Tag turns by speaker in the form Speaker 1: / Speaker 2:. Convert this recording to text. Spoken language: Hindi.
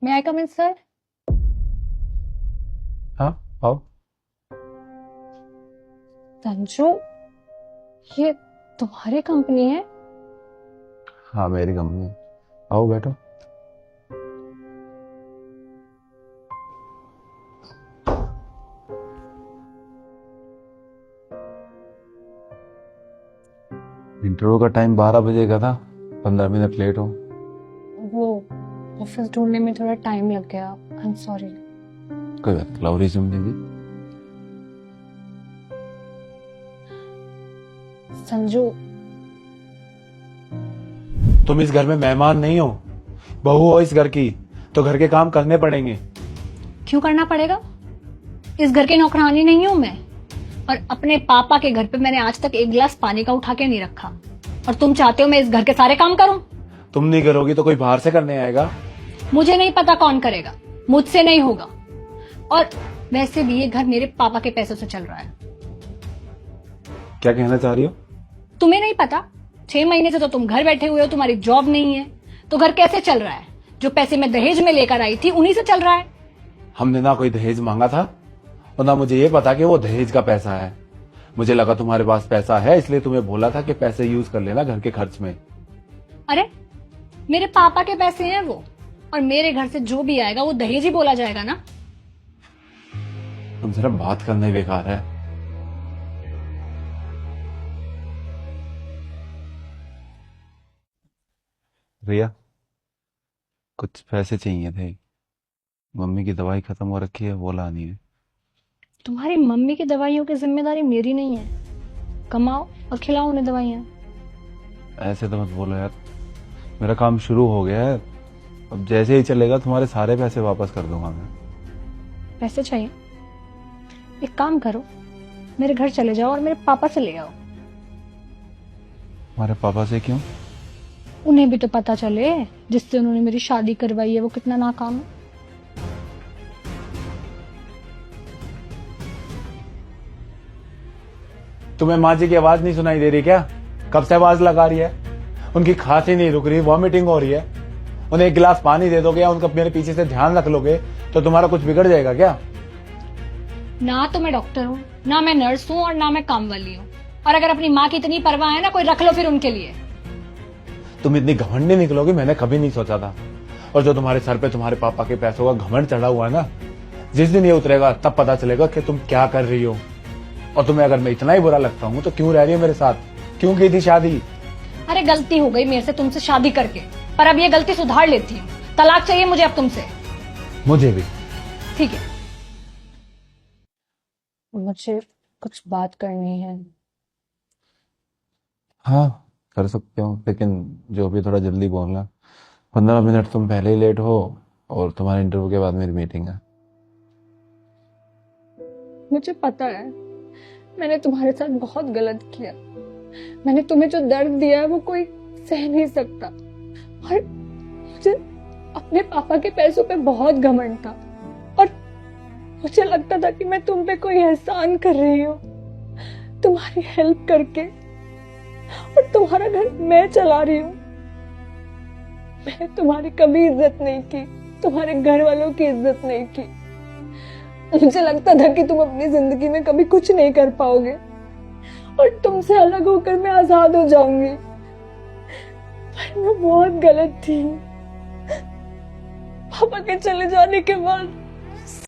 Speaker 1: मे आई कम इन सर?
Speaker 2: हाँ आओ।
Speaker 1: संजू, ये तुम्हारी कंपनी है?
Speaker 2: हाँ मेरी कंपनी। आओ बैठो। इंटरव्यू का टाइम 12 बजे का था, 15 मिनट लेट हो।
Speaker 1: वो ऑफिस ढूंढने में थोड़ा टाइम लग गया। I am sorry.
Speaker 2: कोई बात, लाओ रिज्यूम देगी।
Speaker 1: संजू,
Speaker 2: तुम इस घर में मेहमान नहीं हो, बहू हो इस घर की, तो घर के काम करने पड़ेंगे।
Speaker 1: क्यों करना पड़ेगा? इस घर की नौकरानी नहीं हूं मैं। और अपने पापा के घर पे मैंने आज तक एक गिलास पानी का उठा के नहीं रखा। और तुम चाहते हो मैं इस घर के सारे काम करूं?
Speaker 2: तुम नहीं करोगी तो कोई बाहर से करने आएगा।
Speaker 1: मुझे नहीं पता कौन करेगा, मुझसे नहीं होगा। और वैसे भी ये घर मेरे पापा के पैसों से चल रहा है।
Speaker 2: क्या कहना चाह रही हो?
Speaker 1: तुम्हें नहीं पता? 6 महीने से तो तुम घर बैठे हुए हो, तुम्हारी जॉब नहीं है, तो घर कैसे चल रहा है? जो पैसे मैं दहेज में लेकर आई थी उन्हीं से चल रहा है।
Speaker 2: हमने ना कोई दहेज मांगा था और ना मुझे ये पता कि वो दहेज का पैसा है। मुझे लगा तुम्हारे पास पैसा है, इसलिए तुम्हें बोला था कि पैसे यूज कर लेना घर के खर्च में।
Speaker 1: अरे मेरे पापा के पैसे हैं वो, और मेरे घर से जो भी आएगा वो दहेज ही बोला जाएगा ना।
Speaker 2: तुम सिर्फ बात करना ही बेकार है। रिया, कुछ पैसे चाहिए थे। मम्मी की दवाई खत्म हो रखी है, वो लानी है।
Speaker 1: तुम्हारी मम्मी की दवाइयों की जिम्मेदारी मेरी नहीं है। कमाओ और खिलाओ उन्हें दवाइयां।
Speaker 2: ऐसे तो मत बोलो यार, मेरा काम शुरू हो गया है। अब जैसे ही चलेगा तुम्हारे सारे पैसे वापस कर दूंगा मैं।
Speaker 1: पैसे चाहिए? एक काम करो, मेरे घर चले जाओ और मेरे पापा से ले आओ।
Speaker 2: हमारे पापा से क्यों?
Speaker 1: उन्हें भी तो पता चले जिससे उन्होंने मेरी शादी करवाई है वो कितना नाकाम है।
Speaker 2: तुम्हें माँ जी की आवाज नहीं सुनाई दे रही क्या? कब से आवाज लगा रही है? उनकी खांसी नहीं रुक रही, वॉमिटिंग हो रही है। उन्हें एक गिलास पानी दे दोगे या उनका मेरे पीछे से ध्यान रख लोगे तो तुम्हारा कुछ बिगड़ जाएगा क्या?
Speaker 1: ना तो मैं डॉक्टर हूँ, ना मैं नर्स हूँ, और ना मैं काम वाली हूँ। और अगर अपनी माँ की इतनी परवाह है ना, कोई रख लो फिर उनके लिए।
Speaker 2: तुम इतनी घमंडी निकलोगी मैंने कभी नहीं सोचा था। और जो तुम्हारे सर पे तुम्हारे पापा के पैसों का घमंड चढ़ा हुआ है ना, जिस दिन ये उतरेगा तब पता चलेगा कि तुम क्या कर रही हो। और तुम्हें अगर मैं इतना ही बुरा लगता हूँ तो क्यों रह रही हो मेरे साथ? क्यों की थी शादी?
Speaker 1: अरे गलती हो गई मेरे से तुमसे शादी करके, पर अब ये गलती सुधार लेती हूँ। तलाक चाहिए मुझे अब तुमसे।
Speaker 2: मुझे भी।
Speaker 1: ठीक है, मुझे कुछ बात करनी है।
Speaker 2: हाँ कर सकते हो, लेकिन जो भी थोड़ा जल्दी बोलना। 15 मिनट तुम पहले ही लेट हो और तुम्हारे इंटरव्यू के बाद मेरी मीटिंग है।
Speaker 1: मुझे पता है मैंने तुम्हारे साथ बहुत गलत किया। मैंने तुम्हें जो दर्द दिया है वो कोई सह नहीं सकता। और मुझे अपने पापा के पैसों पे बहुत घमंड था, और मुझे लगता था कि मैं तुम पे कोई एहसान कर रही हूँ तुम्हारी हेल्प करके, और तुम्हारा घर मैं चला रही हूँ। मैंने तुम्हारी कभी इज्जत नहीं की, तुम्हारे घर वालों की इज्जत नहीं की। मुझे लगता था कि तुम अपनी जिंदगी में कभी कुछ नहीं कर पाओगे और तुमसे अलग होकर मैं आजाद हो जाऊंगी। पर मैं बहुत गलत थी। पापा के चले जाने के बाद